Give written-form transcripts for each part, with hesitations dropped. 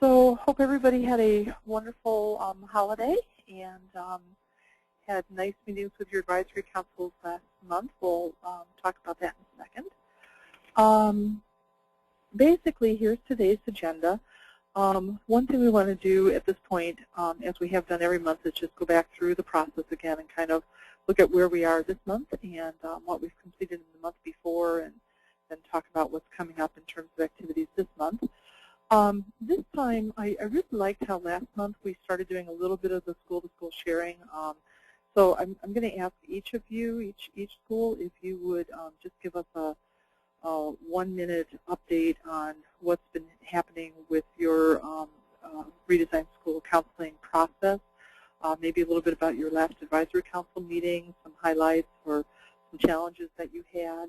So hope everybody had a wonderful holiday and had nice meetings with your advisory councils last month. We'll talk about that in a second. Basically, here's today's agenda. One thing we want to do at this point, as we have done every month, is just go back through the process again and kind of look at where we are this month and what we've completed in the month before, and then talk about what's coming up in terms of activities this month. This time, I really liked how last month we started doing a little bit of the school-to-school sharing. So I'm going to ask each of you, each school, if you would just give us a 1-minute update on what's been happening with your Redesign School Counseling process. Maybe a little bit about your last advisory council meeting, some highlights or some challenges that you had.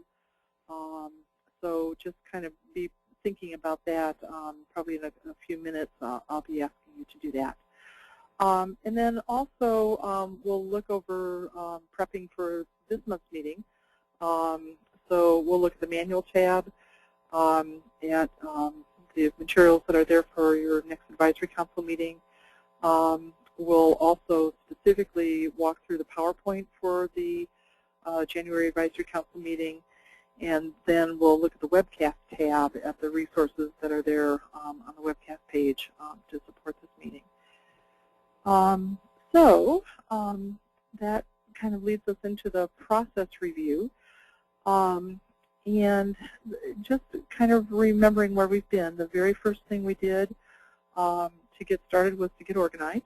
So just kind of be thinking about that. Probably in a few minutes I'll be asking you to do that. And then also we'll look over prepping for this month's meeting. So we'll look at the manual tab, at the materials that are there for your next advisory council meeting. We'll also specifically walk through the PowerPoint for the January advisory council meeting, and then we'll look at the webcast tab at the resources that are there on the webcast page to support this meeting. That kind of leads us into the process review. And just kind of remembering where we've been, the very first thing we did to get started was to get organized.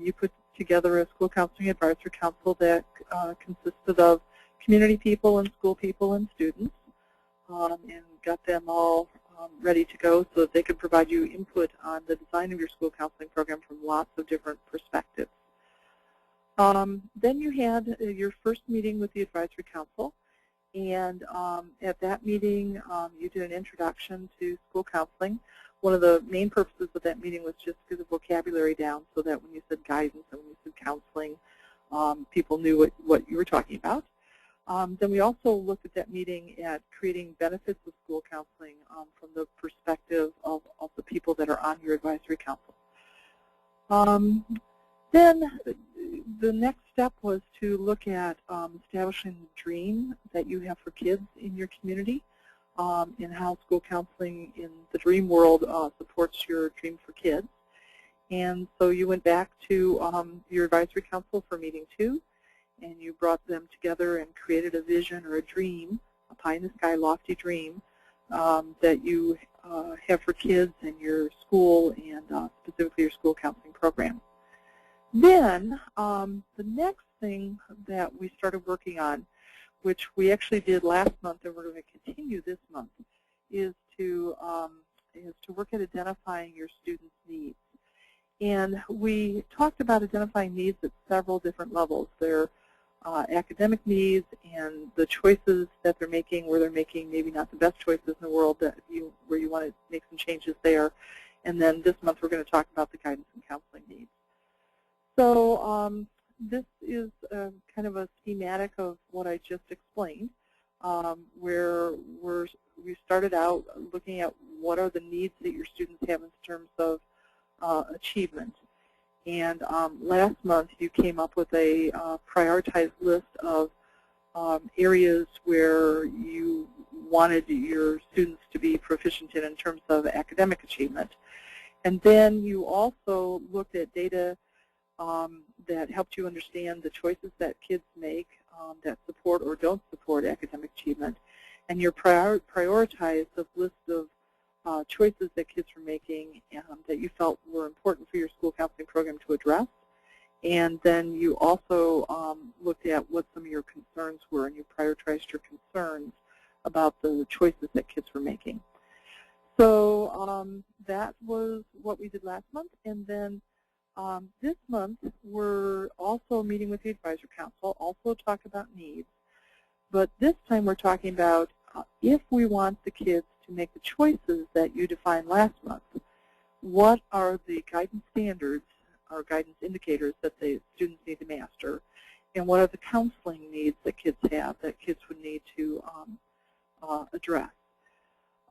You put together a school counseling advisory council that consisted of community people and school people and students, and got them all ready to go so that they could provide you input on the design of your school counseling program from lots of different perspectives. Then you had your first meeting with the advisory council, and at that meeting you did an introduction to school counseling. One of the main purposes of that meeting was just to get the vocabulary down so that when you said guidance and when you said counseling, people knew what you were talking about. Then we also looked at that meeting at creating benefits of school counseling from the perspective of the people that are on your advisory council. Then the next step was to look at establishing the dream that you have for kids in your community, and how school counseling in the dream world supports your dream for kids. And so you went back to your advisory council for meeting 2, and you brought them together and created a vision or a dream, a pie-in-the-sky lofty dream that you have for kids in your school and specifically your school counseling program. Then the next thing that we started working on, which we actually did last month and we're going to continue this month, is to work at identifying your students' needs. And we talked about identifying needs at several different levels. Their academic needs and the choices that they're making, where they're making maybe not the best choices in the world, where you want to make some changes there. And then this month we're going to talk about the guidance and counseling needs. So this is kind of a schematic of what I just explained, where we started out looking at what are the needs that your students have in terms of achievement. And last month you came up with a prioritized list of areas where you wanted your students to be proficient in terms of academic achievement. And then you also looked at data that helped you understand the choices that kids make that support or don't support academic achievement. And you prioritized a list of choices that kids were making that you felt were important for your school counseling program to address. And then you also looked at what some of your concerns were, and you prioritized your concerns about the choices that kids were making. So that was what we did last month. And then this month we're also meeting with the advisory council, also talk about needs. But this time we're talking about if we want the kids to make the choices that you defined last month, what are the guidance standards or guidance indicators that the students need to master, and what are the counseling needs that kids have that kids would need to address.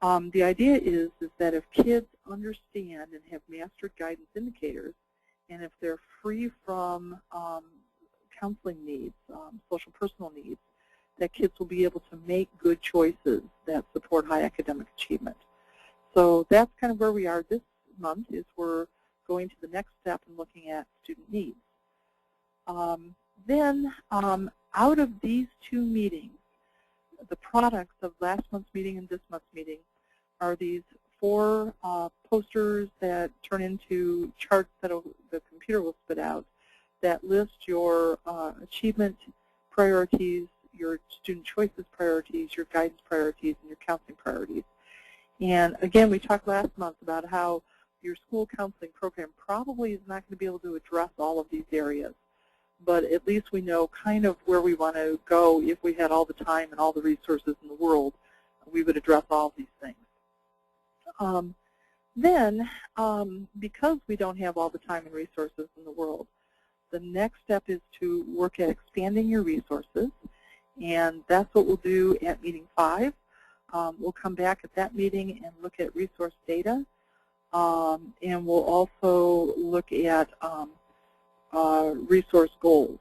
The idea is that if kids understand and have mastered guidance indicators, and if they're free from counseling needs, social personal needs, that kids will be able to make good choices that support high academic achievement. So that's kind of where we are this month, is we're going to the next step and looking at student needs. Then out of these two meetings, the products of last month's meeting and this month's meeting are these 4 posters that turn into charts that the computer will spit out that list your achievement priorities, your student choices priorities, your guidance priorities, and your counseling priorities. And again, we talked last month about how your school counseling program probably is not going to be able to address all of these areas, but at least we know kind of where we want to go. If we had all the time and all the resources in the world, we would address all of these things. Because we don't have all the time and resources in the world, the next step is to work at expanding your resources, and that's what we'll do at meeting 5. We'll come back at that meeting and look at resource data, and we'll also look at resource goals.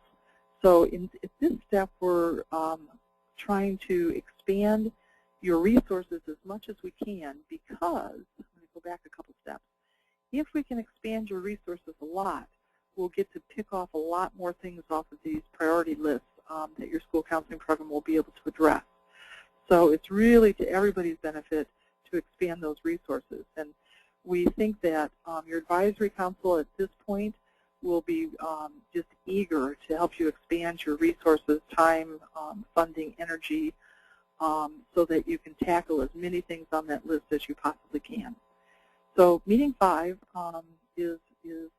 So at this step, we're trying to expand your resources as much as we can, because, let me go back a couple steps, if we can expand your resources a lot, we'll get to pick off a lot more things off of these priority lists that your school counseling program will be able to address. So it's really to everybody's benefit to expand those resources. And we think that your advisory council at this point will be just eager to help you expand your resources, time, funding, energy, so that you can tackle as many things on that list as you possibly can. So meeting 5 is in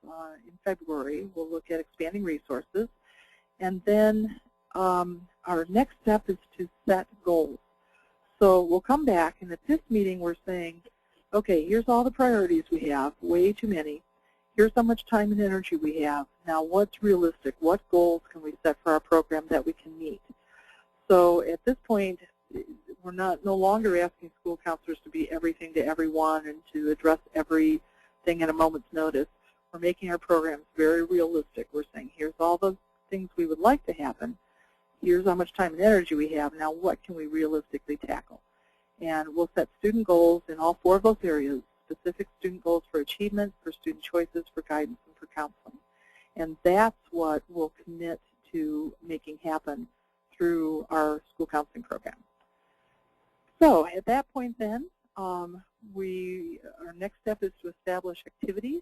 February. We'll look at expanding resources. And then our next step is to set goals. So we'll come back, and at this meeting we're saying, okay, here's all the priorities we have, way too many. Here's how much time and energy we have. Now what's realistic? What goals can we set for our program that we can meet? So at this point, we're no longer asking school counselors to be everything to everyone and to address everything at a moment's notice. We're making our programs very realistic. We're saying, here's all the things we would like to happen. Here's how much time and energy we have. Now what can we realistically tackle? And we'll set student goals in all 4 of those areas, specific student goals for achievement, for student choices, for guidance, and for counseling. And that's what we'll commit to making happen through our school counseling program. So at that point then, our next step is to establish activities,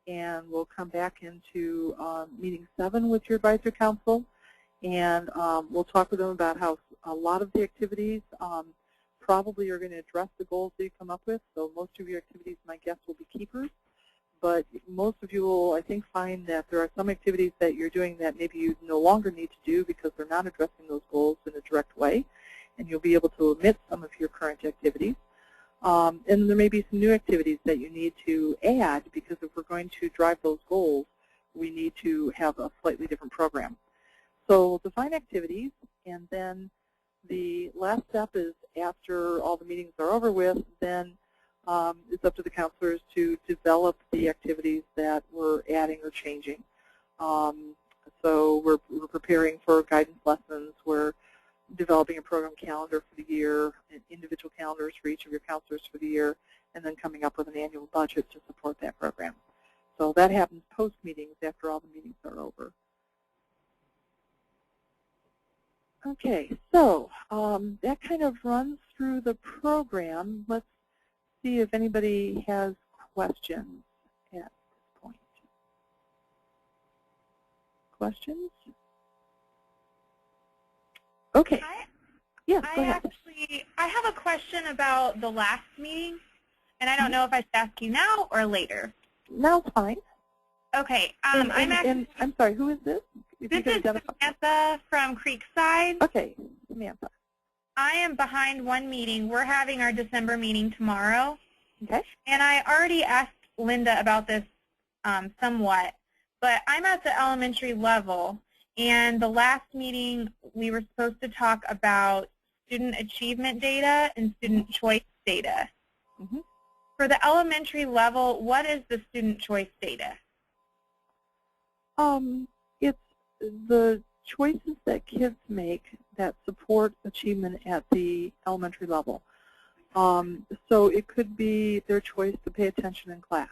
and we'll come back into meeting 7 with your advisory council, and we'll talk with them about how a lot of the activities probably are going to address the goals that you come up with. So most of your activities, my guess, will be keepers. But most of you will, I think, find that there are some activities that you're doing that maybe you no longer need to do because they're not addressing those goals in a direct way, and you'll be able to omit some of your current activities. And there may be some new activities that you need to add, because if we're going to drive those goals, we need to have a slightly different program. So we'll define activities, and then the last step is, after all the meetings are over with, then it's up to the counselors to develop the activities that we're adding or changing. So we're preparing for guidance lessons. We're developing a program calendar for the year, and individual calendars for each of your counselors for the year, and then coming up with an annual budget to support that program. So that happens post-meetings, after all the meetings are over. Okay, so that kind of runs through the program. Let's see if anybody has questions at this point. Questions? Okay. Yes, go ahead. I have a question about the last meeting, and I don't know if I should ask you now or later. Now's fine. Okay. I'm sorry, who is this? This is Samantha from Creekside. Okay, Samantha. I am behind one meeting. We're having our December meeting tomorrow. Okay. And I already asked Linda about this somewhat, but I'm at the elementary level, and the last meeting we were supposed to talk about student achievement data and student choice data. For the elementary level, what is the student choice data? It's the choices that kids make that support achievement at the elementary level. So it could be their choice to pay attention in class,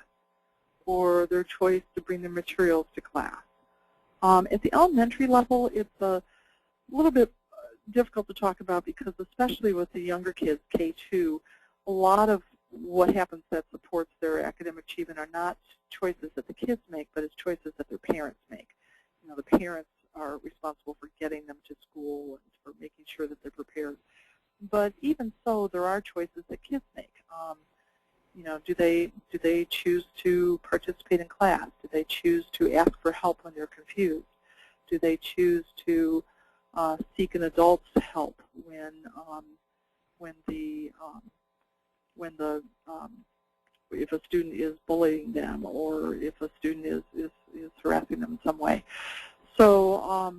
or their choice to bring their materials to class. At the elementary level, it's a little bit difficult to talk about because especially with the younger kids, K2, a lot of what happens that supports their academic achievement are not choices that the kids make, but it's choices that their parents make. You know, the parents are responsible for getting them to school and for making sure that they're prepared. But even so, there are choices that kids make. You know, do they choose to participate in class? Do they choose to ask for help when they're confused? Do they choose to seek an adult's help if a student is bullying them or if a student is harassing them in some way? So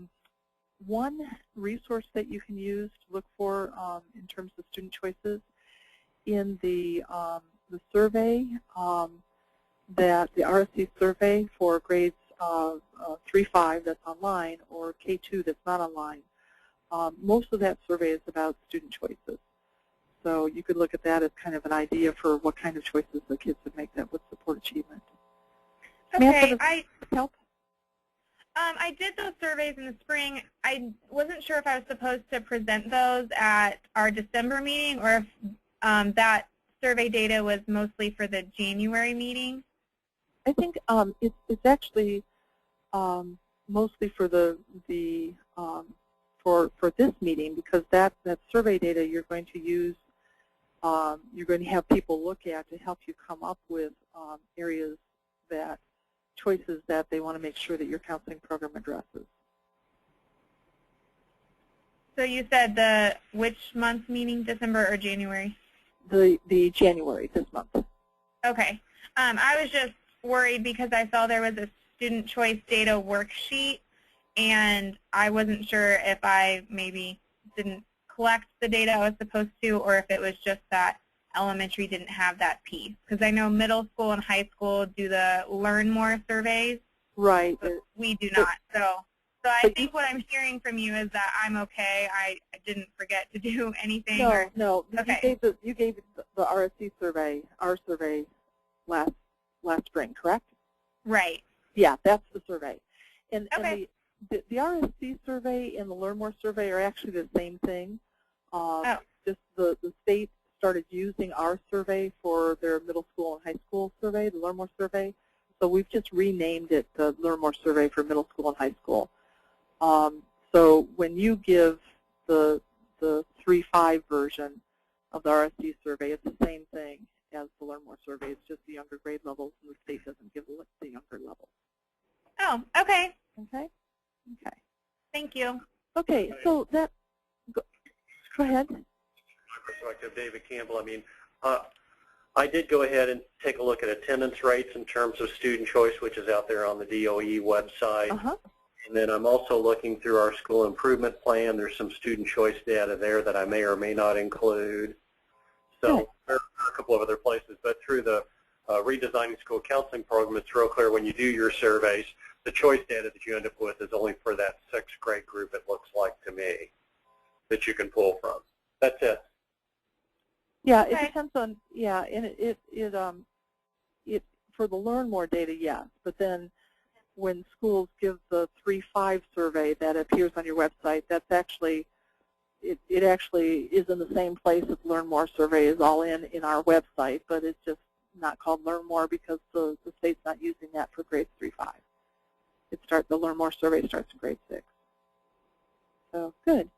one resource that you can use to look for in terms of student choices in the survey, that the RSC survey for grades 3-5 that's online or K2 that's not online, most of that survey is about student choices. So you could look at that as kind of an idea for what kind of choices the kids would make that would support achievement. Okay, help? I did those surveys in the spring. I wasn't sure if I was supposed to present those at our December meeting or if that survey data was mostly for the January meeting. I think it's actually mostly for for this meeting, because that survey data you're going to use. You're going to have people look at to help you come up with areas choices that they want to make sure that your counseling program addresses. So you said which month meeting, December or January? The January, this month. Okay. I was just worried because I saw there was a student choice data worksheet, and I wasn't sure if I maybe didn't collect the data I was supposed to, or if it was just that elementary didn't have that piece. Because I know middle school and high school do the Learn More surveys. Right. But we do not. So I think what I'm hearing from you is that I'm okay. I didn't forget to do anything. No. Okay. You gave the RSC survey, our survey, last spring, correct? Right. Yeah, that's the survey. And okay. The RSC survey and the Learn More survey are actually the same thing. Just the state started using our survey for their middle school and high school survey, the Learn More survey. So we've just renamed it the Learn More survey for middle school and high school. So when you give the 3-5 version of the RSC survey, it's the same thing as the Learn More survey. It's just the younger grade levels, and the state doesn't give the younger levels. Oh, okay. Okay. Okay. Thank you. Okay, so that, go ahead. My perspective, David Campbell. I mean, I did go ahead and take a look at attendance rates in terms of student choice, which is out there on the DOE website. And then I'm also looking through our school improvement plan. There's some student choice data there that I may or may not include. So there are a couple of other places, but through the Redesigning School Counseling program, it's real clear when you do your surveys, the choice data that you end up with is only for that 6th grade group, it looks like to me, that you can pull from. That's it. Yeah, it depends on, and it for the Learn More data, yes, but then when schools give the 3-5 survey that appears on your website, that's actually, it actually is in the same place as Learn More survey is all in our website, but it's just not called Learn More because the state's not using that for grades 3-5. The Learn More survey starts in grade 6. So good.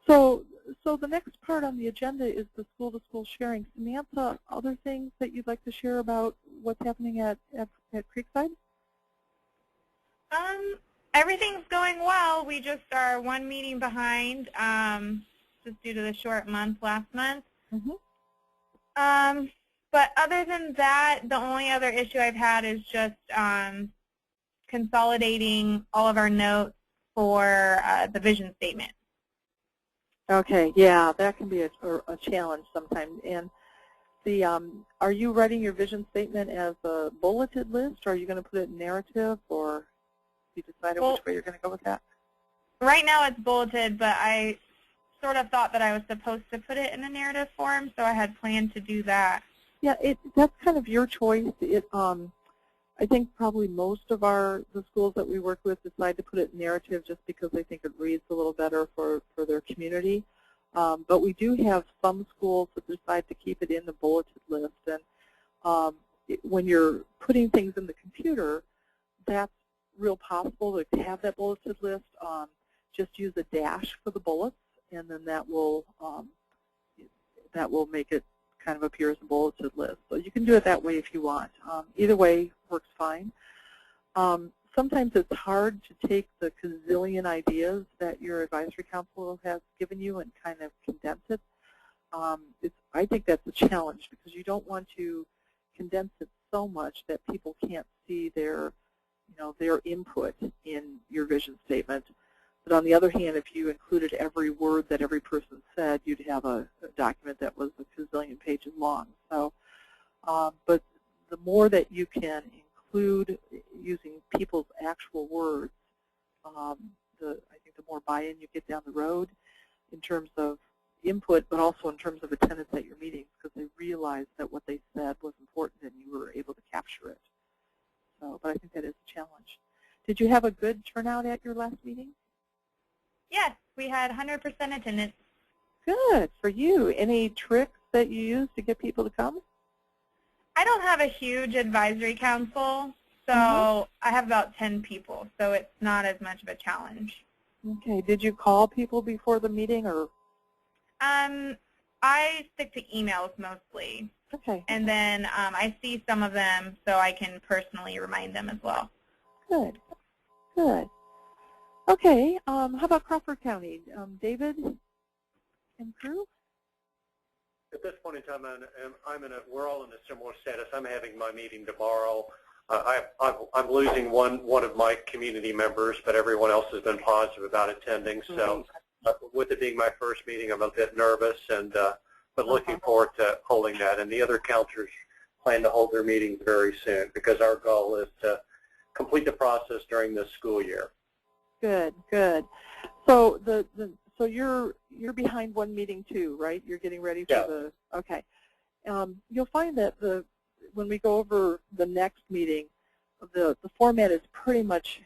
So the next part on the agenda is the school-to-school sharing. Samantha, other things that you'd like to share about what's happening at Creekside? Everything's going well. We just are one meeting behind, just due to the short month last month. But other than that, the only other issue I've had is just consolidating all of our notes for the vision statement. Okay, yeah, that can be a challenge sometimes. And Are you writing your vision statement as a bulleted list, or are you going to put it in narrative, or have you decided which way you're going to go with that? Right now it's bulleted, but I sort of thought that I was supposed to put it in a narrative form, so I had planned to do that. Yeah, that's kind of your choice. I think probably most of the schools that we work with decide to put it in narrative just because they think it reads a little better for their community. But we do have some schools that decide to keep it in the bulleted list. And when you're putting things in the computer, that's real possible to have that bulleted list. Just use a dash for the bullets, and then that will make it kind of appear as a bulleted list. So you can do it that way if you want. Either way works fine. Sometimes it's hard to take the gazillion ideas that your advisory council has given you and kind of condense it. I think that's a challenge because you don't want to condense it so much that people can't see their input in your vision statement. But on the other hand, if you included every word that every person said, you'd have a document that was a gazillion pages long. So, but the more that you can include using people's actual words, I think the more buy-in you get down the road in terms of input, but also in terms of attendance at your meetings, because they realized that what they said was important and you were able to capture it. So, but I think that is a challenge. Did you have a good turnout at your last meeting? Yes, we had 100% attendance. Good for you. Any tricks that you use to get people to come? I don't have a huge advisory council, so I have about 10 people, so it's not as much of a challenge. Okay. Did you call people before the meeting, or? I stick to emails mostly. Okay. And then I see some of them, so I can personally remind them as well. Good. Good. Okay. How about Crawford County? David and crew? At this point in time, we're all in a similar status. I'm having my meeting tomorrow. I'm losing one of my community members, but everyone else has been positive about attending. So, with it being my first meeting, I'm a bit nervous, but looking forward to holding that. And the other counselors plan to hold their meetings very soon because our goal is to complete the process during this school year. Good, good. So so you're behind one meeting too, right? You're getting ready for the okay. You'll find that when we go over the next meeting, the format is pretty much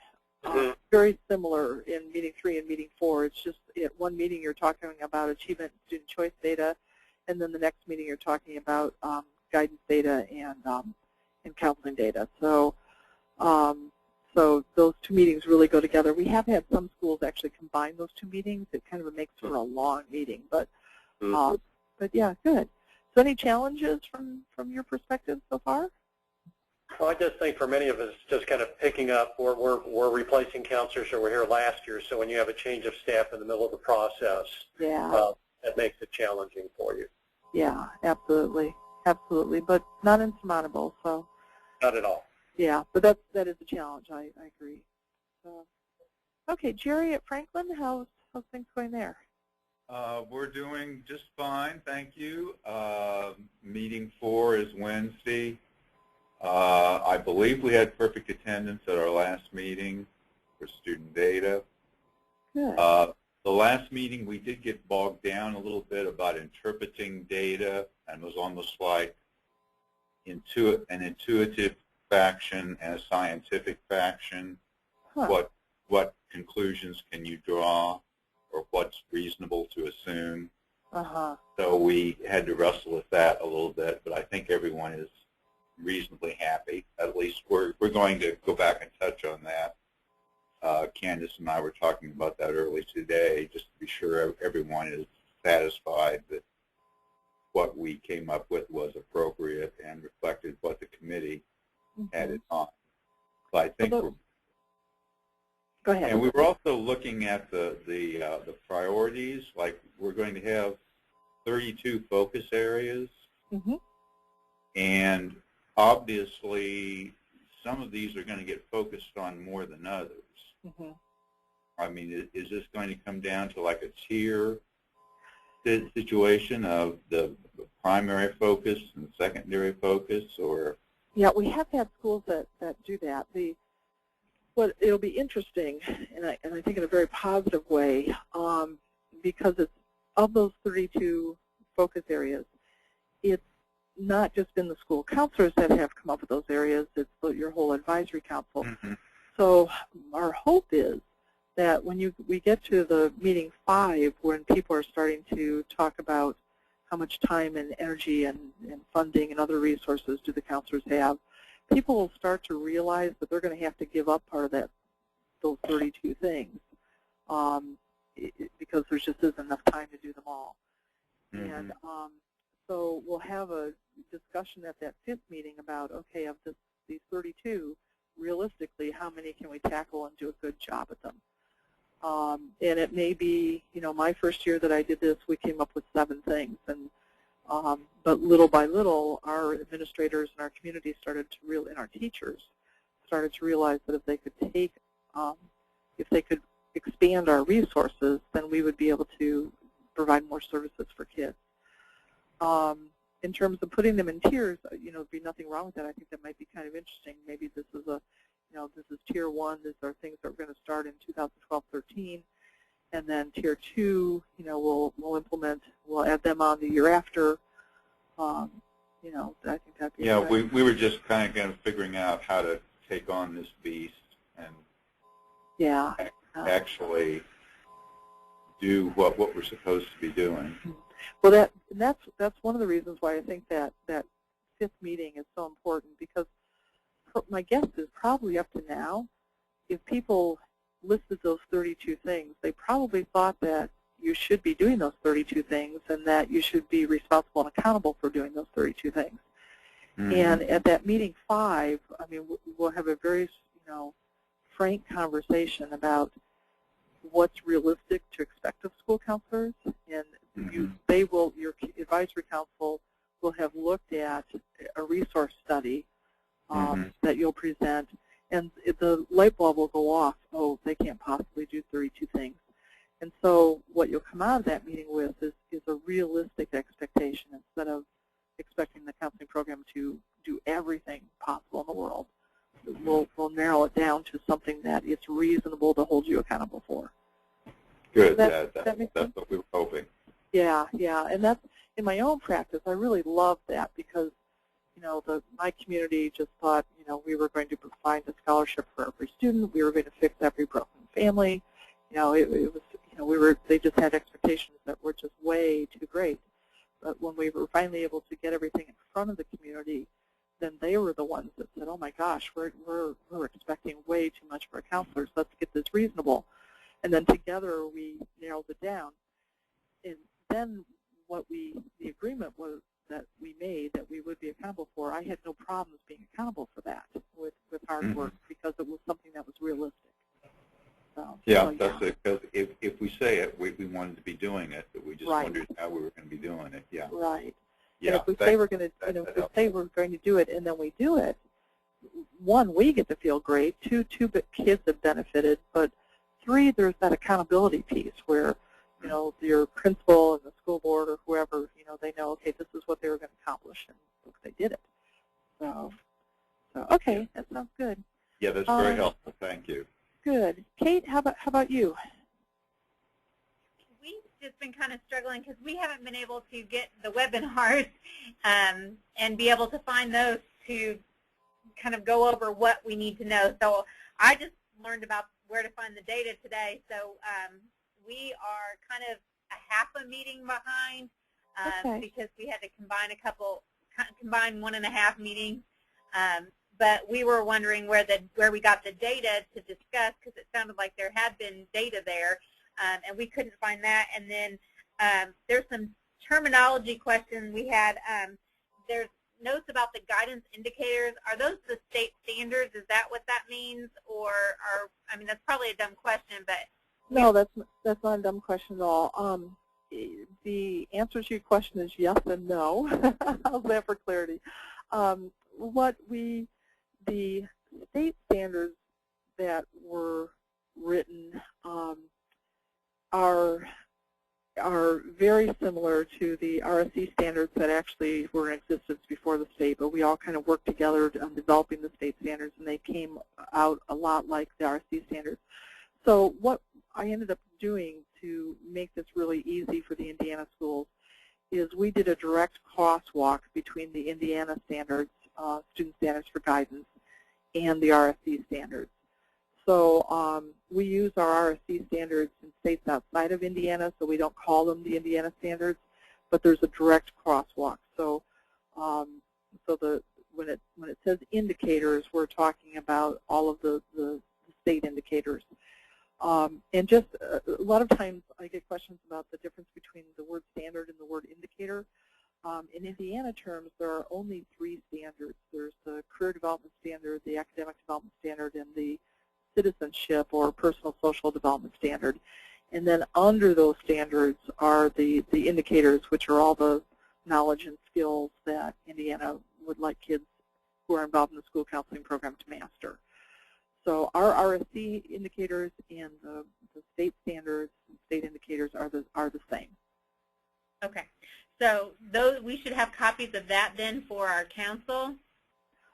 very similar in meeting 3 and meeting 4. It's just at one meeting you're talking about achievement and student choice data, and then the next meeting you're talking about guidance data and counseling data. So so those two meetings really go together. We have had some schools actually combine those two meetings. It kind of makes for a long meeting, but yeah, good. So any challenges from your perspective so far? Well, I just think for many of us, it's just kind of picking up. We're replacing counselors who were here last year, so when you have a change of staff in the middle of the process, that makes it challenging for you. Yeah, absolutely, absolutely, but not insurmountable. So not at all. Yeah, but that is a challenge. I agree. So, okay, Jerry at Franklin, how's things going there? We're doing just fine, thank you. Meeting 4 is Wednesday. I believe we had perfect attendance at our last meeting for student data. Good. The last meeting we did get bogged down a little bit about interpreting data, and was on the slide an intuitive faction and a scientific faction. What conclusions can you draw, or what's reasonable to assume? So we had to wrestle with that a little bit, but I think everyone is reasonably happy. At least we're going to go back and touch on that. Candace and I were talking about that early today, just to be sure everyone is satisfied that what we came up with was appropriate and reflected what the committee had it on. So I think go ahead. And we were also looking at the priorities. Like, we're going to have 32 focus areas, and obviously some of these are going to get focused on more than others. I mean, is this going to come down to like a tier? situation of the primary focus and secondary focus, or? Yeah, we have had schools that do that. But it'll be interesting, and I think in a very positive way, because it's of those 32 focus areas, it's not just been the school counselors that have come up with those areas, it's your whole advisory council. Mm-hmm. So our hope is that when we get to the meeting 5, when people are starting to talk about how much time and energy and funding and other resources do the counselors have, people will start to realize that they're going to have to give up part of those 32 things because there just isn't enough time to do them all. Mm-hmm. And so we'll have a discussion at that 5th meeting about, okay, of these 32, realistically, how many can we tackle and do a good job at them? And it may be, my first year that I did this, we came up with 7 things, and but little by little, our administrators and our community and our teachers started to realize that if they could if they could expand our resources, then we would be able to provide more services for kids. In terms of putting them in tiers, there'd be nothing wrong with that. I think that might be kind of interesting. Maybe this is this is tier 1. These are things that we're going to start in 2012-13. And then tier 2, we'll implement, we'll add them on the year after. I think that'd be exciting. We were just kind of figuring out how to take on this beast and actually do what we're supposed to be doing. Well, that's one of the reasons why I think that 5th meeting is so important, because my guess is probably up to now, if people listed those 32 things, they probably thought that you should be doing those 32 things and that you should be responsible and accountable for doing those 32 things. Mm-hmm. And at that meeting 5, we'll have a very, frank conversation about what's realistic to expect of school counselors, and mm-hmm. Your advisory council will have looked at a resource study mm-hmm. that you'll present, and the light bulb will go off. Oh, they can't possibly do 32 things. And so what you'll come out of that meeting with is a realistic expectation, instead of expecting the counseling program to do everything possible in the world. We'll narrow it down to something that it's reasonable to hold you accountable for. Good. That's what we were hoping. Yeah, and that's in my own practice. I really love that, because my community just thought we were going to find a scholarship for every student. We were going to fix every broken family. It was they just had expectations that were just way too great. But when we were finally able to get everything in front of the community, then they were the ones that said, "Oh my gosh, we're expecting way too much for our counselors. Let's get this reasonable." And then together we narrowed it down. And then the agreement was that we made that we would be accountable for. I had no problems being accountable for that with hard mm-hmm. work, because it was something that was realistic. That's it. Because if we say it, we wanted to be doing it, but we just right. wondred how we were going to be doing it. Yeah. Right. Yeah. And if we say we're going to do it, and then we do it, 1, we get to feel great. 2, kids have benefited. But 3, there's that accountability piece where your principal and the school board or whoever, they know, okay, this is what they were going to accomplish, and look, they did it. So okay, that sounds good. Yeah, that's very helpful. Thank you. Good. Kate, how about you? We've just been kind of struggling because we haven't been able to get the webinars and be able to find those to kind of go over what we need to know. So I just learned about where to find the data today. So we are kind of a half a meeting behind because we had to combine 1.5 meetings. But we were wondering where we got the data to discuss, because it sounded like there had been data there, and we couldn't find that. And then there's some terminology questions we had. There's notes about the guidance indicators. Are those the state standards? Is that what that means? Or that's probably a dumb question, but no, that's not a dumb question at all. The answer to your question is yes and no. How's that for clarity? The state standards that were written are are very similar to the RSC standards that actually were in existence before the state, but we all kind of worked together on developing the state standards, and they came out a lot like the RSC standards. So what I ended up doing to make this really easy for the Indiana schools is we did a direct crosswalk between the Indiana standards, student standards for guidance, and the RSC standards. So we use our RSC standards in states outside of Indiana, so we don't call them the Indiana standards, but there's a direct crosswalk. So when it says indicators, we're talking about all of the state indicators. And just a lot of times I get questions about the difference between the word standard and the word indicator. In Indiana terms, there are only 3 standards. There's the career development standard, the academic development standard, and the citizenship or personal social development standard. And then under those standards are the indicators, which are all the knowledge and skills that Indiana would like kids who are involved in the school counseling program to master. So our RSC indicators and the state standards and state indicators are the same. Okay. So those, we should have copies of that then for our council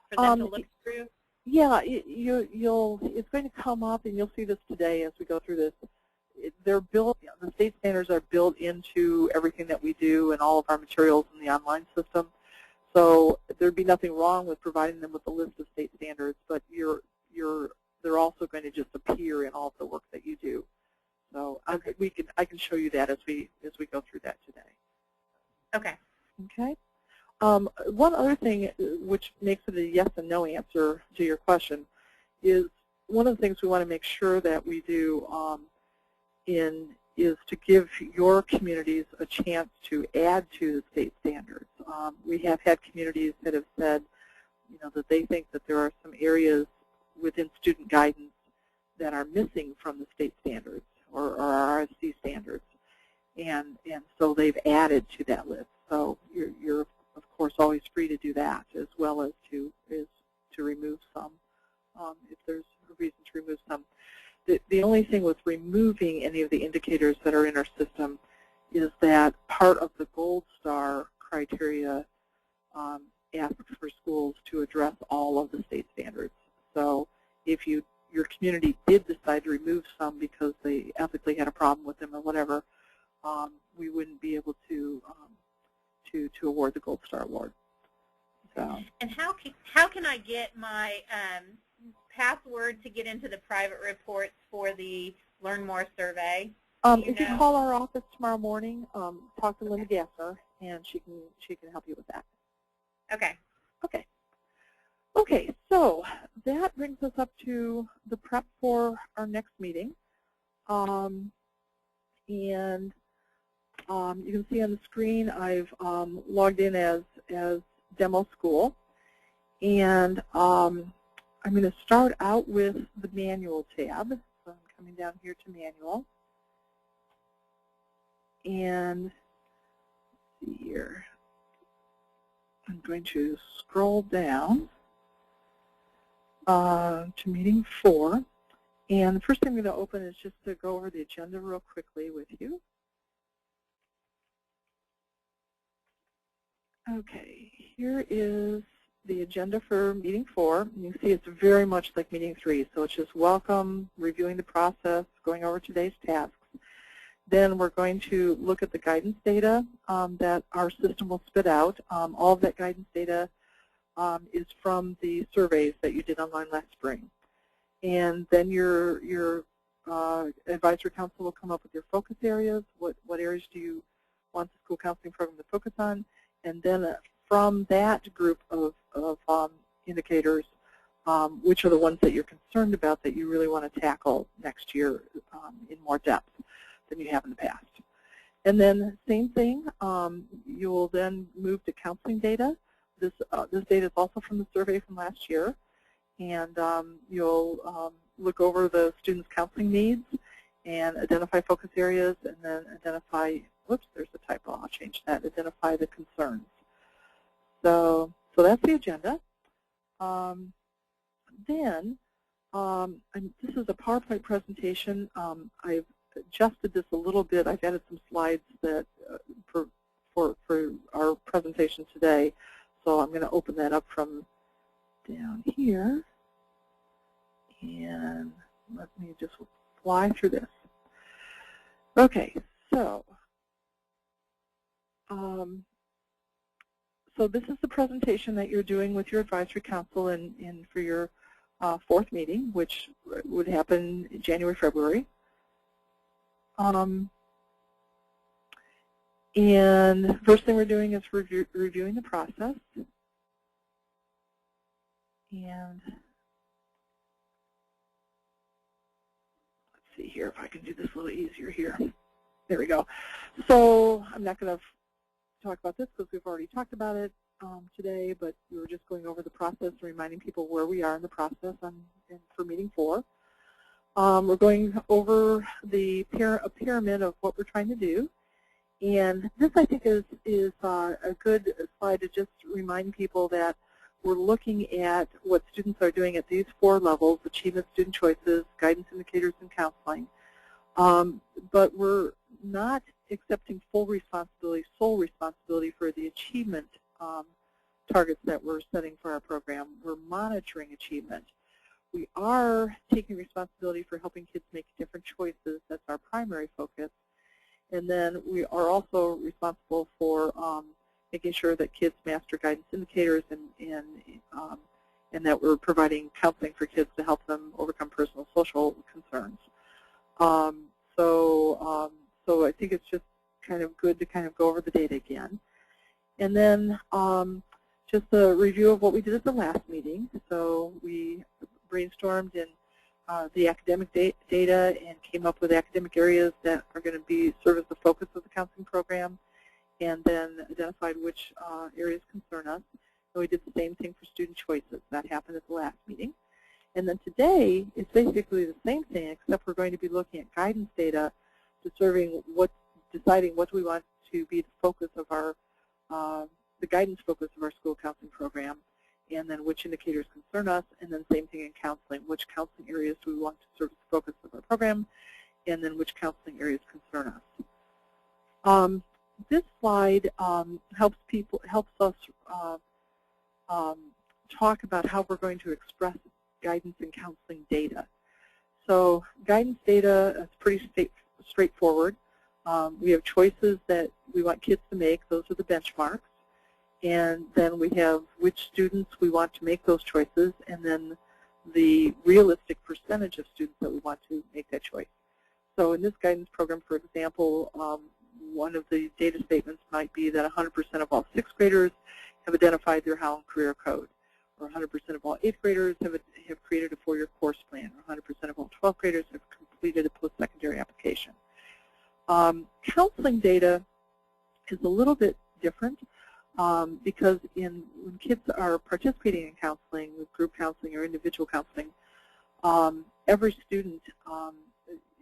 for them to look through? Yeah, it's going to come up, and you'll see this today as we go through this. They're built, the state standards are built into everything that we do and all of our materials in the online system. So there'd be nothing wrong with providing them with a list of state standards, but they're also going to just appear in all of the work that you do. So I can show you that as we go through that today. Okay. Okay. One other thing which makes it a yes and no answer to your question is one of the things we want to make sure that we do is to give your communities a chance to add to the state standards. We have had communities that have said, that they think that there are some areas within student guidance that are missing from the state standards or RSC standards, and so they've added to that list. So you're of course always free to do that, as well as to remove some if there's a reason to remove some. The only thing with removing any of the indicators that are in our system is that part of the Gold Star criteria asks for schools to address all of the state standards. So if your community did decide to remove some because they ethically had a problem with them or whatever, we wouldn't be able to award the Gold Star Award. So. And how can I get my password to get into the private reports for the Learn More survey? If you call our office tomorrow morning, talk to Linda Gassner, and she can help you with that. Okay. Okay. Okay, so that brings us up to the prep for our next meeting. And you can see on the screen I've logged in as Demo School. And I'm going to start out with the Manual tab. So I'm coming down here to Manual. And let's see here. I'm going to scroll down to Meeting 4. And the first thing I'm going to open is just to go over the agenda real quickly with you. Okay, here is the agenda for Meeting 4. You can see it's very much like Meeting 3, so it's just welcome, reviewing the process, going over today's tasks. Then we're going to look at the guidance data that our system will spit out. All of that guidance data is from the surveys that you did online last spring. And then your advisory council will come up with your focus areas. What areas do you want the school counseling program to focus on? And then from that group of indicators, which are the ones that you're concerned about that you really want to tackle next year in more depth than you have in the past. And then same thing, you will then move to counseling data. This data is also from the survey from last year. And you'll look over the students' counseling needs and identify focus areas, and then identify, whoops, there's a typo, I'll change that, identify the concerns. So that's the agenda. Then, this is a PowerPoint presentation. I've adjusted this a little bit. I've added some slides that for our presentation today. So I'm going to open that up from down here. And let me just fly through this. Okay, so this is the presentation that you're doing with your advisory council in for your fourth meeting, which would happen in January, February. And first thing we're doing is reviewing the process. And let's see here if I can do this a little easier here. There we go. So I'm not going to talk about this because we've already talked about it today, but we were just going over the process and reminding people where we are in the process for meeting 4. We're going over a pyramid of what we're trying to do. And this, I think, is a good slide to just remind people that we're looking at what students are doing at these 4 levels: achievement, student choices, guidance indicators, and counseling. But we're not accepting sole responsibility for the achievement targets that we're setting for our program. We're monitoring achievement. We are taking responsibility for helping kids make different choices. That's our primary focus. And then we are also responsible for making sure that kids master guidance indicators and that we're providing counseling for kids to help them overcome personal social concerns. So I think it's just kind of good to kind of go over the data again. And then just a review of what we did at the last meeting. So we brainstormed in the academic data and came up with academic areas that are going to serve as the focus of the counseling program, and then identified which areas concern us. And we did the same thing for student choices. That happened at the last meeting. And then today is basically the same thing, except we're going to be looking at guidance data, deciding what we want to be the focus of our, the guidance focus of our school counseling program, and then which indicators concern us, and then same thing in counseling. Which counseling areas do we want to serve as the focus of our program, and then which counseling areas concern us. This slide helps us talk about how we're going to express guidance and counseling data. So guidance data is pretty straightforward. We have choices that we want kids to make. Those are the benchmarks. And then we have which students we want to make those choices, and then the realistic percentage of students that we want to make that choice. So in this guidance program, for example, one of the data statements might be that 100% of all 6th graders have identified their How and Career Code, or 100% of all 8th graders have created a 4-year course plan, or 100% of all 12th graders have completed a post-secondary application. Counseling data is a little bit different because when kids are participating in counseling, with group counseling or individual counseling, every student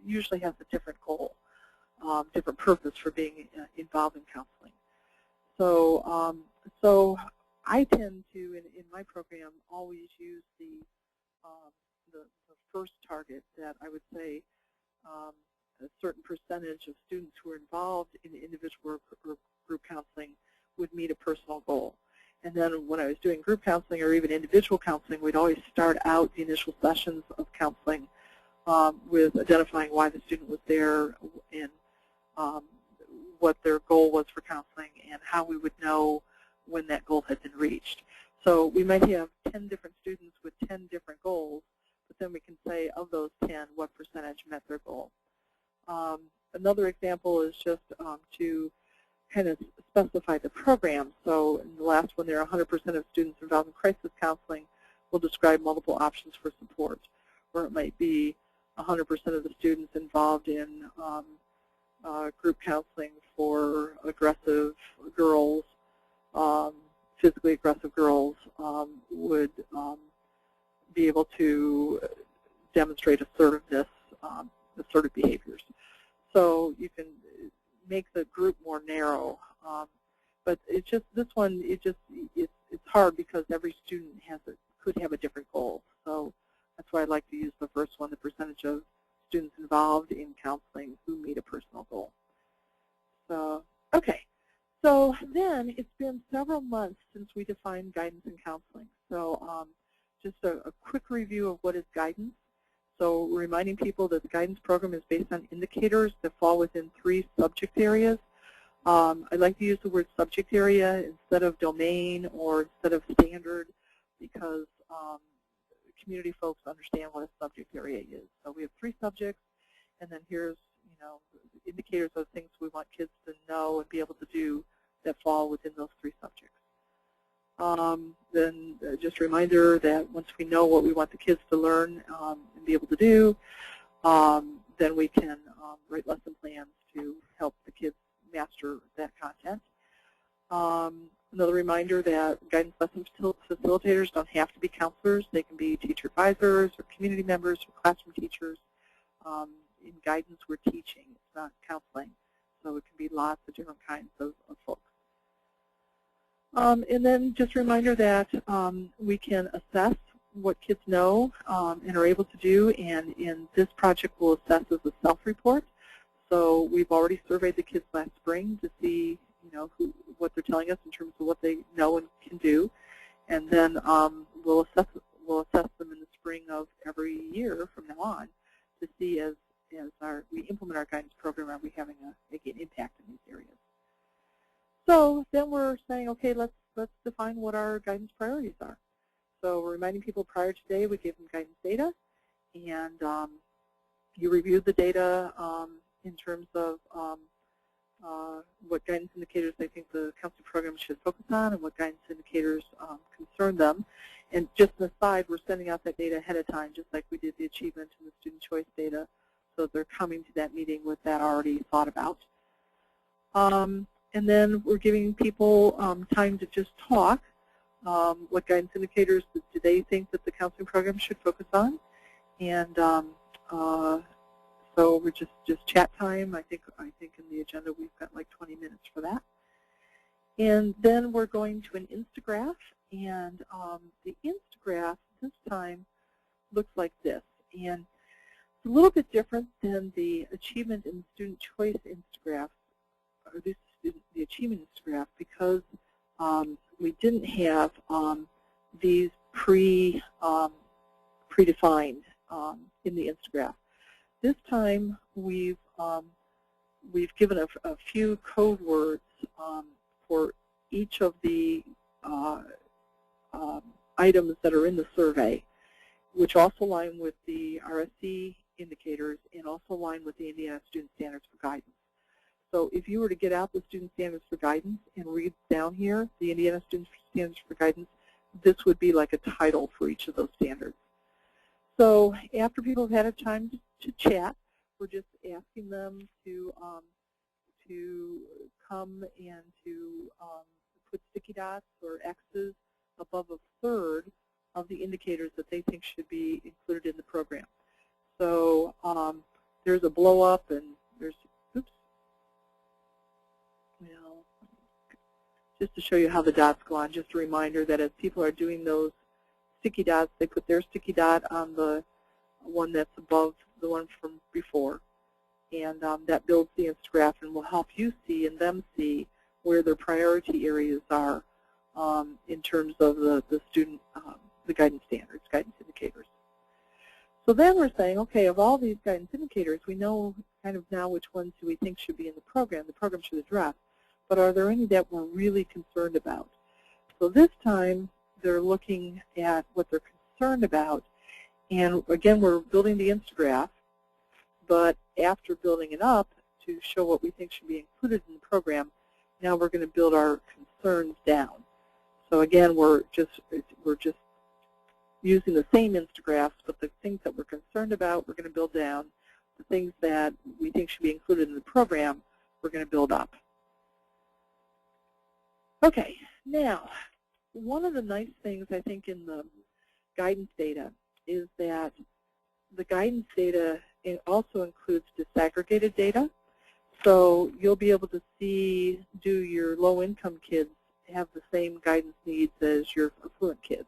usually has a different goal, different purpose for being involved in counseling. So I tend to, in my program, always use the first target, that I would say a certain percentage of students who are involved in individual or group counseling would meet a personal goal. And then when I was doing group counseling or even individual counseling, we'd always start out the initial sessions of counseling with identifying why the student was there and what their goal was for counseling and how we would know when that goal had been reached. So we might have 10 different students with 10 different goals, but then we can say of those 10, what percentage met their goal. Another example is just to kind of specify the program. So in the last one, there are 100% of students involved in crisis counseling will describe multiple options for support. Or it might be 100% of the students involved in group counseling for aggressive girls, physically aggressive girls, would be able to demonstrate assertiveness, assertive behaviors. So you can make the group more narrow, but it's just this one. It's hard because every student could have a different goal. So that's why I like to use the first one, the percentage of students involved in counseling who meet a personal goal. So, okay. So then it's been several months since we defined guidance and counseling. So just a quick review of what is guidance. So reminding people that the guidance program is based on indicators that fall within 3 subject areas. I like to use the word subject area instead of domain or instead of standard because community folks understand what a subject area is. So we have 3 subjects, and then here's indicators of things we want kids to know and be able to do that fall within those 3 subjects. Then just a reminder that once we know what we want the kids to learn and be able to do, then we can write lesson plans to help the kids master that content. Another reminder that guidance lesson facilitators don't have to be counselors. They can be teacher advisors or community members or classroom teachers. In guidance, we're teaching. It's not counseling. So it can be lots of different kinds of folks. And then just a reminder that we can assess what kids know and are able to do, and in this project we'll assess as a self-report. So we've already surveyed the kids last spring to see what they're telling us in terms of what they know and can do, and then we'll assess them in the spring of every year from now on to see as we implement our guidance program, are we making an impact in these areas. So then we're saying, okay, let's define what our guidance priorities are. So we're reminding people prior to today we gave them guidance data, and you reviewed the data in terms of what guidance indicators they think the counseling program should focus on and what guidance indicators concern them. And just an aside, we're sending out that data ahead of time, just like we did the achievement and the student choice data, so they're coming to that meeting with that already thought about. And then we're giving people time to just talk. What guidance indicators do they think that the counseling program should focus on? And so we're just chat time. I think in the agenda we've got like 20 minutes for that. And then we're going to an Instagraph, and the Instagraph this time looks like this. And it's a little bit different than the achievement and student choice Instagraph, or this is the achievement Instagraph, because we didn't have these predefined in the Instagraph. This time we've given a few code words for each of the items that are in the survey, which also align with the RSC indicators and also align with the Indiana Student Standards for Guidance. So if you were to get out the Student Standards for Guidance and read down here, the Indiana Student Standards for Guidance, this would be like a title for each of those standards. So after people have had a time to chat, we're just asking them to come and to put sticky dots or X's above a third of the indicators that they think should be included in the program. So there's a blow up, and there's, oops, well, just to show you how the dots go on, just a reminder that as people are doing those sticky dots, they put their sticky dot on the one that's above the one from before, and that builds the Instagraph and will help you see and them see where their priority areas are in terms of the student, the guidance standards, guidance indicators. So then we're saying, okay, of all these guidance indicators, we know kind of now which ones do we think should be in the program should address, but are there any that we're really concerned about? So this time they're looking at what they're concerned about, and again we're building the Instagraph, but after building it up to show what we think should be included in the program, now we're going to build our concerns down. So again, we're just using the same Instagraphs, but the things that we're concerned about, we're going to build down. The things that we think should be included in the program, we're going to build up. Okay, now, one of the nice things I think in the guidance data is that the guidance data also includes disaggregated data. So you'll be able to see, do your low-income kids have the same guidance needs as your affluent kids?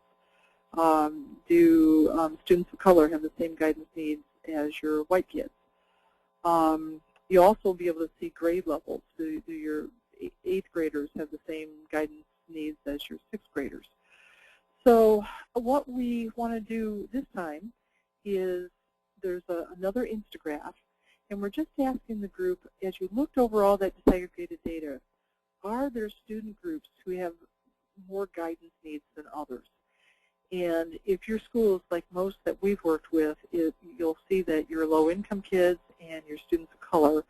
Do students of color have the same guidance needs as your white kids. You'll also be able to see grade levels. So your 8th graders have the same guidance needs as your 6th graders. So what we want to do this time is there's another Instagraph, and we're just asking the group, as you looked over all that disaggregated data, are there student groups who have more guidance needs than others? And if your school is like most that we've worked with, you'll see that your low-income kids and your students of color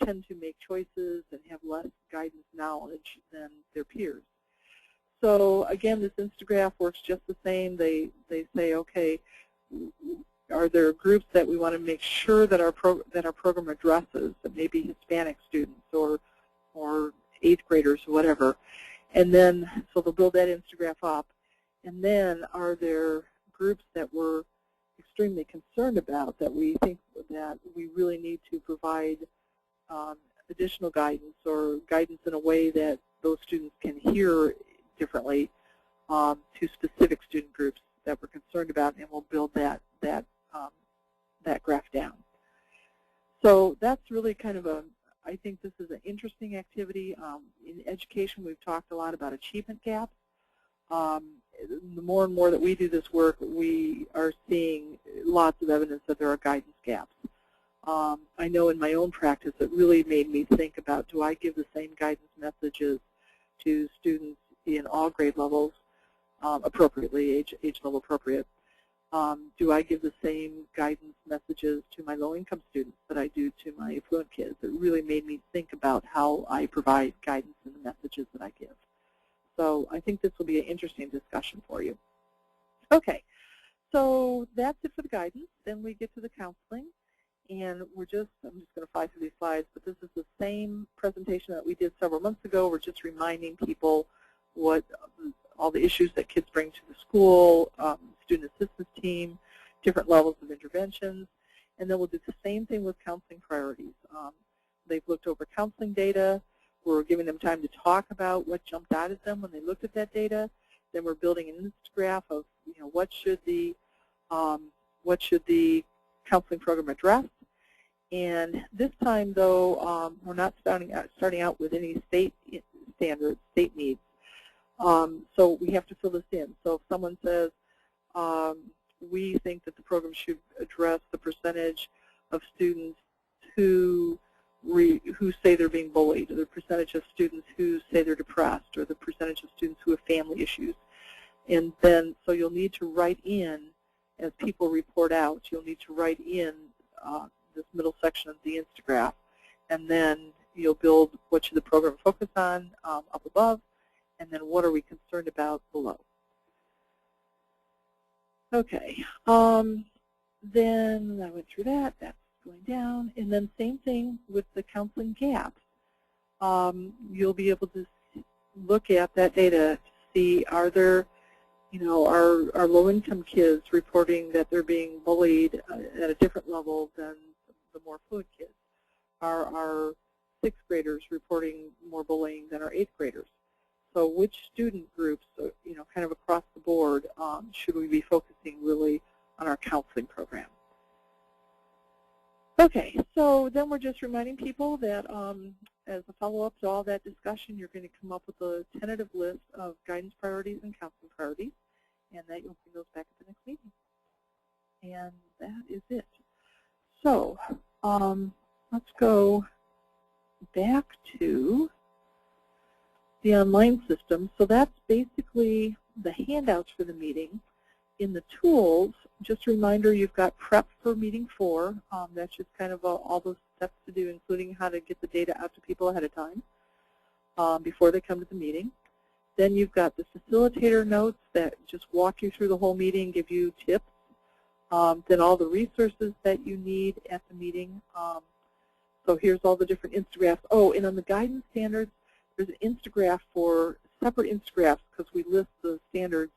tend to make choices and have less guidance knowledge than their peers. So again, this Instagraph works just the same. They say, okay, are there groups that we want to make sure that our program addresses, that maybe Hispanic students or 8th graders or whatever, and then so they'll build that Instagraph up. And then are there groups that we're extremely concerned about that we think that we really need to provide additional guidance or guidance in a way that those students can hear differently to specific student groups that we're concerned about, and we'll build that graph down. So that's really kind of I think this is an interesting activity. In education, we've talked a lot about achievement gaps. The more and more that we do this work, we are seeing lots of evidence that there are guidance gaps. I know in my own practice it really made me think about, do I give the same guidance messages to students in all grade levels appropriately, age level appropriate? Do I give the same guidance messages to my low-income students that I do to my affluent kids? It really made me think about how I provide guidance in the messages that I give. So I think this will be an interesting discussion for you. Okay, so that's it for the guidance. Then we get to the counseling, and I'm just going to fly through these slides, but this is the same presentation that we did several months ago. We're just reminding people what all the issues that kids bring to the school, student assistance team, different levels of interventions, and then we'll do the same thing with counseling priorities. They've looked over counseling data. We're giving them time to talk about what jumped out at them when they looked at that data. Then we're building an Instagraph of, what should the counseling program address. And this time, though, we're not starting out with any state standards, state needs. So we have to fill this in. So if someone says, we think that the program should address the percentage of students who say they're being bullied, or the percentage of students who say they're depressed, or the percentage of students who have family issues. And then, so you'll need to write in, as people report out, you'll need to write in this middle section of the Instagraph, and then you'll build what should the program focus on up above, and then what are we concerned about below. Okay, then I went through that. That's going down, and then same thing with the counseling gaps. You'll be able to look at that data to see, are there, are low-income kids reporting that they're being bullied at a different level than the more affluent kids? Are our 6th graders reporting more bullying than our 8th graders? So which student groups, kind of across the board, should we be focusing really on our counseling program? Okay, so then we're just reminding people that as a follow-up to all that discussion, you're going to come up with a tentative list of guidance priorities and counseling priorities, and that you'll bring those back at the next meeting. And that is it. So let's go back to the online system. So that's basically the handouts for the meeting. In the tools, just a reminder, you've got prep for meeting 4. That's just kind of all those steps to do, including how to get the data out to people ahead of time before they come to the meeting. Then you've got the facilitator notes that just walk you through the whole meeting, give you tips. Then all the resources that you need at the meeting. So here's all the different Instagraphs. Oh, and on the guidance standards, there's an Instagraph for separate Instagraphs because we list the standards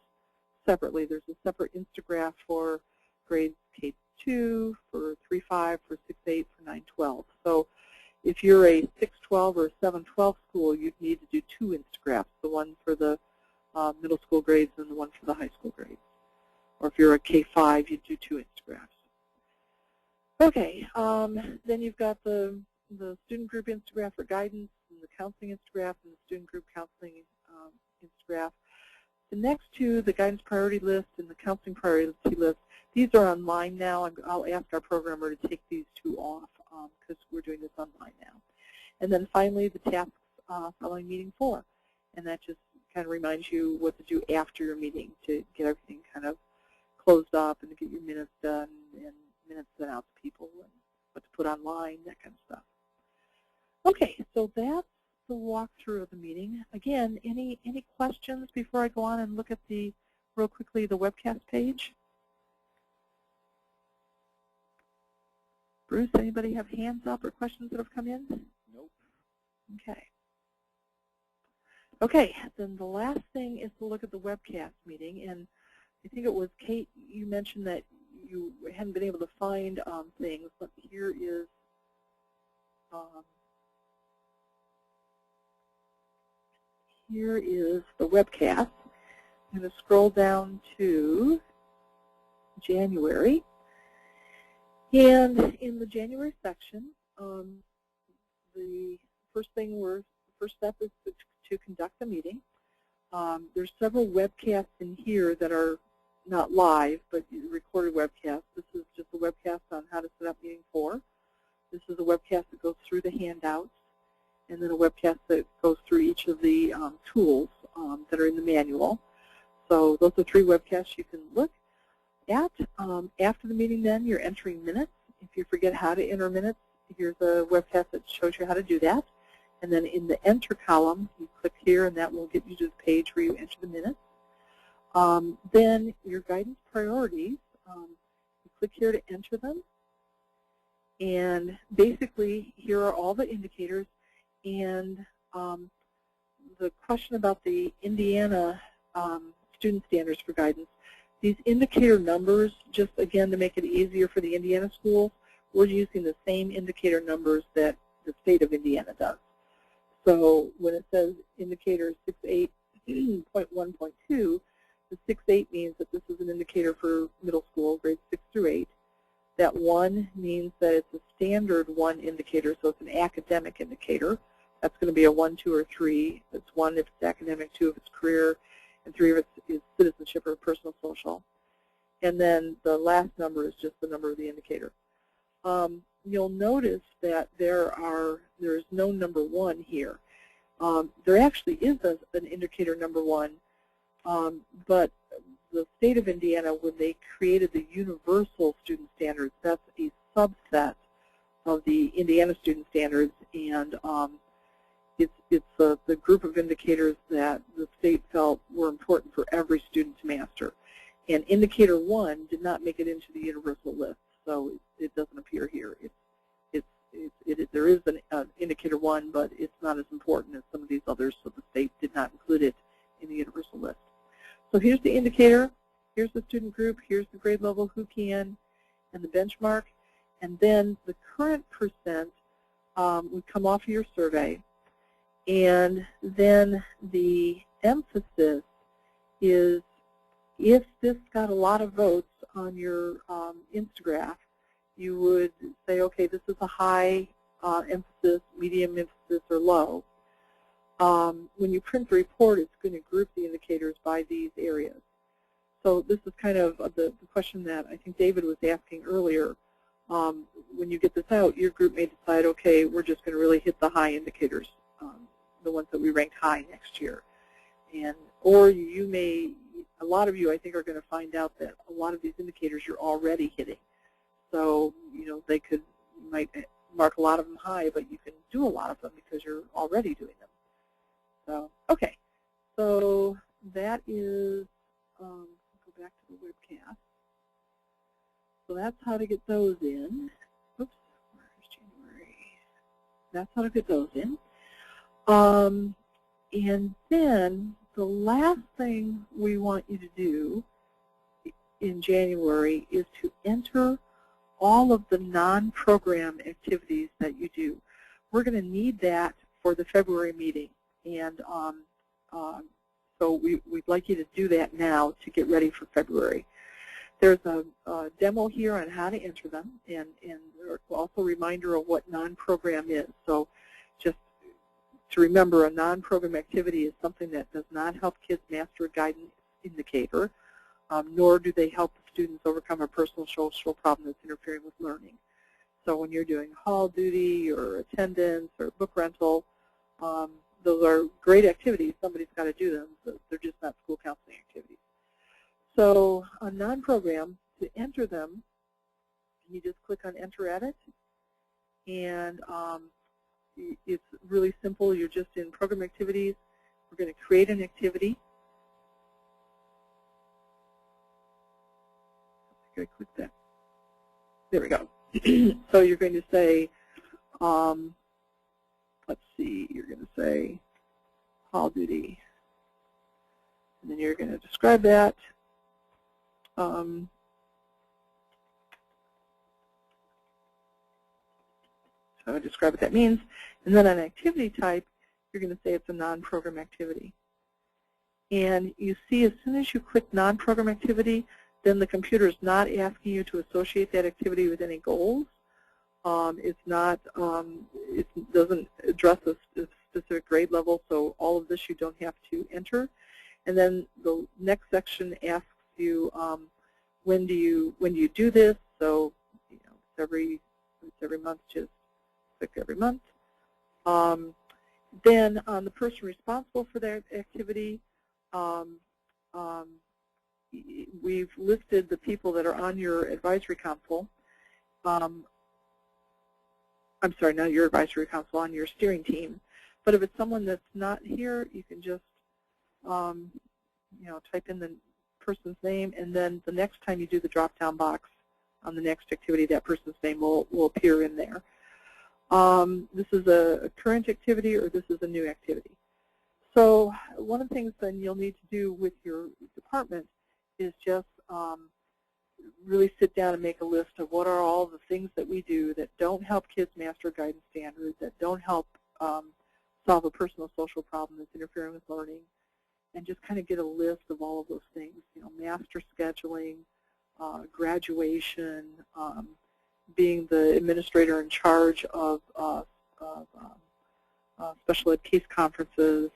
separately. There's a separate Instagraph for grades K2, for 3-5, for 6-8, for 9-12. So if you're a 6-12 or a 7-12 school, you'd need to do 2 Instagraphs, the one for the middle school grades and the one for the high school grades. Or if you're a K-5, you do 2 Instagraphs. Okay, then you've got the student group Instagraph for guidance, and the counseling Instagraph, and the student group counseling Instagraph. The next two, the guidance priority list and the counseling priority list, these are online now. I'll ask our programmer to take these 2 off because we're doing this online now. And then finally, the tasks following meeting 4. And that just kind of reminds you what to do after your meeting to get everything kind of closed up and to get your minutes done and minutes sent out to people and what to put online, that kind of stuff. Okay, so that's the walkthrough of the meeting. Again, any questions before I go on and look at real quickly, the webcast page? Bruce, anybody have hands up or questions that have come in? Nope. Okay. Okay, then the last thing is to look at the webcast meeting, and I think it was Kate, you mentioned that you hadn't been able to find things, but here is the webcast. I'm going to scroll down to January. And in the January section, the first step is to conduct a meeting. There's several webcasts in here that are not live, but recorded webcasts. This is just a webcast on how to set up meeting 4. This is a webcast that goes through the handouts, and then a webcast that goes through each of the tools that are in the manual. So those are 3 webcasts you can look at. After the meeting then, you're entering minutes. If you forget how to enter minutes, here's a webcast that shows you how to do that. And then in the enter column, you click here, and that will get you to the page where you enter the minutes. Then your guidance priorities, you click here to enter them. And basically, here are all the indicators. And the question about the Indiana student standards for guidance, these indicator numbers, just again to make it easier for the Indiana schools, we're using the same indicator numbers that the state of Indiana does. So when it says indicator 6.8.1.2, the 6.8 means that this is an indicator for middle school, grades 6 through 8. That 1 means that it's a standard 1 indicator, so it's an academic indicator. That's going to be a 1, 2, or 3. It's 1 if it's academic, 2 if it's career, and 3 if it's citizenship or personal social. And then the last number is just the number of the indicator. You'll notice that there's no number 1 here. There actually is an indicator number 1, but the state of Indiana, when they created the universal student standards, that's a subset of the Indiana student standards, and it's the group of indicators that the state felt were important for every student to master. And indicator 1 did not make it into the universal list, so it doesn't appear here. There is an indicator 1, but it's not as important as some of these others, so the state did not include it in the universal list. So here's the indicator, here's the student group, here's the grade level, who can, and the benchmark, and then the current percent would come off of your survey, and then the emphasis is if this got a lot of votes on your Instagraph, you would say, okay, this is a high emphasis, medium emphasis, or low. When you print the report, it's going to group the indicators by these areas. So this is kind of the question that I think David was asking earlier. When you get this out, your group may decide, okay, we're just going to really hit the high indicators, the ones that we ranked high next year. Or you may, a lot of you I think are going to find out that a lot of these indicators you're already hitting. So, you know, you might mark a lot of them high, but you can do a lot of them because you're already doing them. So, okay. So that is, go back to the webcast. So that's how to get those in. Oops, where's January? That's how to get those in. And then the last thing we want you to do in January is to enter all of the non-program activities that you do. We're going to need that for the February meeting, and so we'd like you to do that now to get ready for February. There's a demo here on how to enter them, and also a reminder of what non-program is. So just to remember, a non-program activity is something that does not help kids master a guidance indicator, nor do they help the students overcome a personal social problem that's interfering with learning. So when you're doing hall duty or attendance or book rental, those are great activities. Somebody's got to do them, but they're just not school counseling activities. So a non-program, to enter them, you just click on Enter Edit, and it's really simple. You're just in Program Activities. We're going to create an activity. I'm going to click that. There we go. So you're going to say, let's see, you're going to say hall duty. And then you're going to describe that. So describe what that means. And then on activity type, you're going to say it's a non-program activity. And you see, as soon as you click non-program activity, then the computer is not asking you to associate that activity with any goals. It's not, it doesn't address a specific grade level, so all of this you don't have to enter. And then the next section asks you, when do you do this? So, you know, it's every month, just click every month. Then on the person responsible for that activity, we've listed the people that are on your advisory council. I'm sorry, not your advisory council, on your steering team. But if it's someone that's not here, you can just you know, type in the person's name, and then the next time you do the drop-down box on the next activity, that person's name will appear in there. This is a current activity, or this is a new activity. So one of the things then you'll need to do with your department is just really sit down and make a list of what are all the things that we do that don't help kids master guidance standards, that don't help solve a personal social problem that's interfering with learning, and just kind of get a list of all of those things. You know, master scheduling, graduation, being the administrator in charge of special ed case conferences,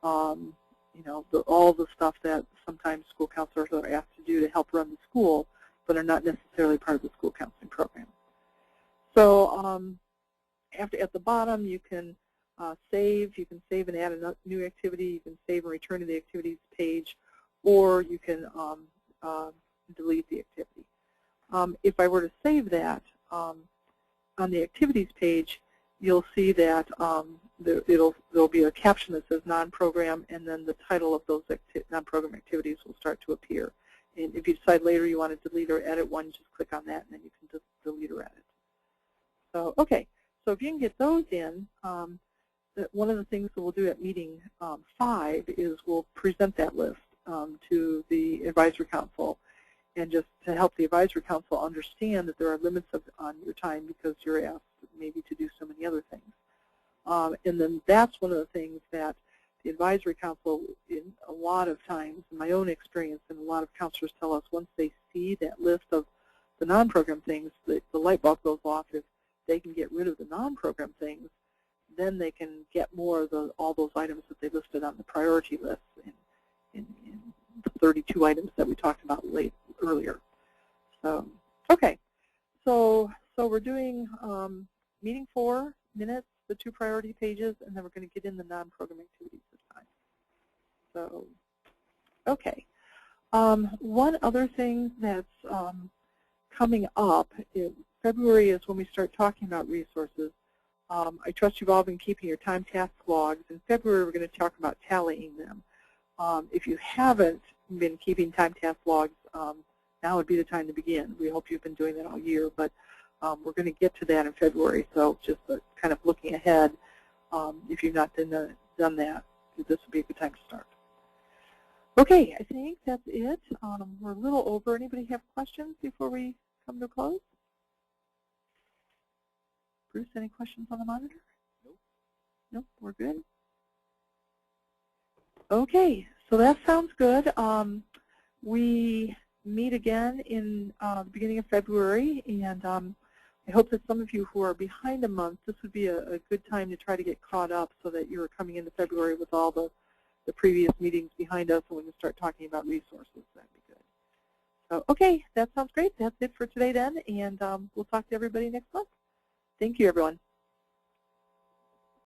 you know, all the stuff that sometimes school counselors are asked to do to help run the school, but are not necessarily part of the school counseling program. So at the bottom, you can save. You can save and add a new activity. You can save and return to the activities page, or you can delete the activity. If I were to save that, on the activities page, you'll see that there'll be a caption that says non-program, and then the title of those non-program activities will start to appear. And if you decide later you want to delete or edit one, just click on that, and then you can just delete or edit. So, okay, so if you can get those in, one of the things that we'll do at meeting 5 is we'll present that list to the advisory council, and just to help the advisory council understand that there are limits on your time because you're asked maybe to do so many other things. And then that's one of the things that the advisory council, in a lot of times, in my own experience, and a lot of counselors tell us, once they see that list of the non-program things, the light bulb goes off. If they can get rid of the non-program things, then they can get more of all those items that they listed on the priority list in the 32 items that we talked about earlier. So, okay, so we're doing meeting 4 minutes, the 2 priority pages, and then we're going to get in the non-program activities this time. So, okay. One other thing that's coming up, in February is when we start talking about resources. I trust you've all been keeping your time task logs. In February, we're going to talk about tallying them. If you haven't been keeping time task logs, now would be the time to begin. We hope you've been doing that all year, but we're going to get to that in February. So just kind of looking ahead, if you've not done that, this would be a good time to start. Okay, I think that's it. We're a little over. Anybody have questions before we come to a close? Bruce, any questions on the monitor? Nope. Nope, we're good. Okay, so that sounds good. We meet again in the beginning of February, and I hope that some of you who are behind a month, this would be a good time to try to get caught up so that you're coming into February with all the previous meetings behind us, and we can start talking about resources. That'd be good. So, okay, that sounds great. That's it for today then, and we'll talk to everybody next month. Thank you, everyone.